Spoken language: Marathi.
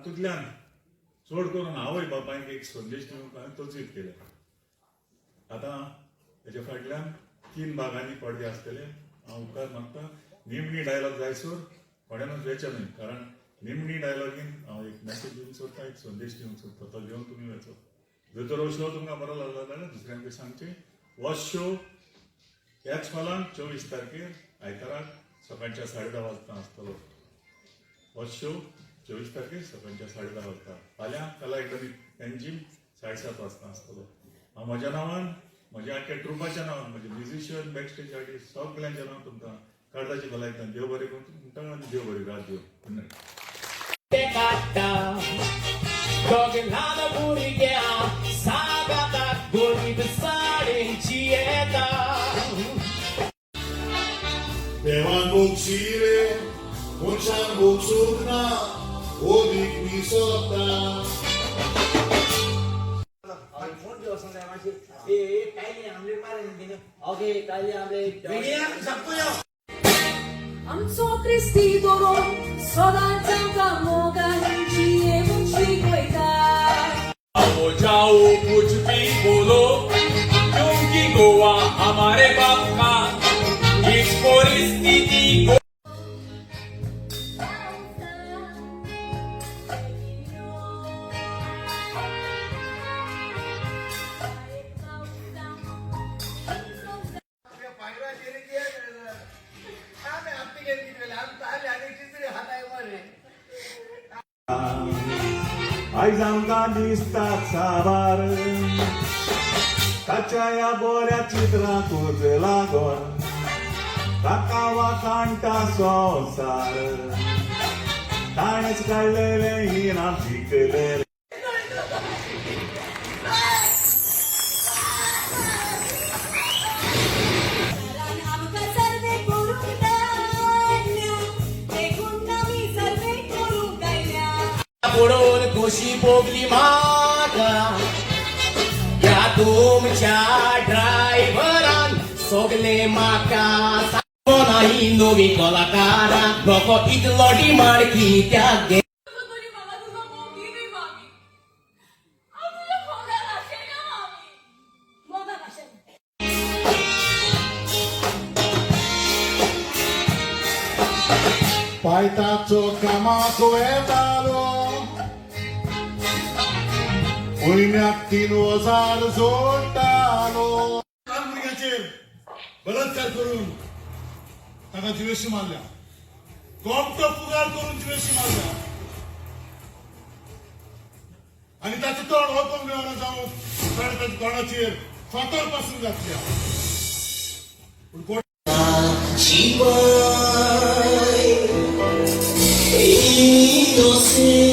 तातूंतल्यान चड करून हांवूय बापायक एक संदेश दिवंक हांवें तोचीत केला. आतां हेच्या फाटल्यान 3 भागांनी पडदे आसतले. हांव उपकार मागता निमणी डायलॉग जायसर कोणानूच वेचो न्हय, कारण निमणी डायलॉगीन हांव एक मेसेज दिवंक सोदता, एक संदेश दिवंक सोदता. तो घेवन तुमी वेचो. जर तर हो शो तुमकां बरो लागलो जाल्यार दुसऱ्यांक सांगचें. हो शो ह्याच हॉलान 24 तारखेर आयताराक सकाळच्या 10:30 वाजता आसतलो. हो शो 24 तारखेर सकाळच्या 10:30 वाजता. फाल्यां कला अकादमी पेन्जीम 7:30 वाजता आसतलो. हांव म्हज्या नांवान, म्हज्या आख्या ट्रुपाच्या नांवान, म्हजे म्युझिशियन, बॅकस्टेज आर्टिस्ट सगळ्यांच्या नांवान तुमकां काळजाची भलायकी देव बरें करून तुमकां आनी देव बरें रात दिवं. Good night. Dognana burigea, sagata gurib sarenci eta. Devan buksire, unchan buksukna, odik misota. Phone जो असं काय माझी ए काय नाही आमलेट मारेन दिन ओके काय आमलेट विडिया सबको आमचो क्रिस्ती दोरो सदांच आमकां मोगांची येवची वयता. आओ जाओ कुछ भी बोलो, क्योंकि गोवा हमारे बाप का. इस परिस्थिति को आयज आमकां दिसता साबार ताच्या ह्या बऱ्या चित्रांकूच लागोन ताका वाकाणटा संवसार. ताणेच काडलेले हिना शिकलेले आमकां सर्वे करूंक दाडल्या, देखून आमी सर्वे करूंक गायल्या. बुडून खुशी भोगली म्हाका ह्या तुमच्या ड्रायव्हरान सोगले म्हाका. नाही नवी कलाकारा नको इतलो डिमांड कित्याक गे. कोणी म्हाका तुजो मोग दिली मामी. हांव तुज्या मोगान आशिल्लें मामी. मोगान आशिल्लें. पायताचो कामाक वेतालो, म्हयन्याक 3,000 जोडटालो. ल्हान भुरग्याचेर बलात्कार करून ताका जिवेशी मारल्या, गोमटो पुगार करून जिवेशी मारल्या आनी ताचो तोंड हो मेळना जावं ताच्या तोंडाचेर फातर पासून घातल्या. पूण She was innocent.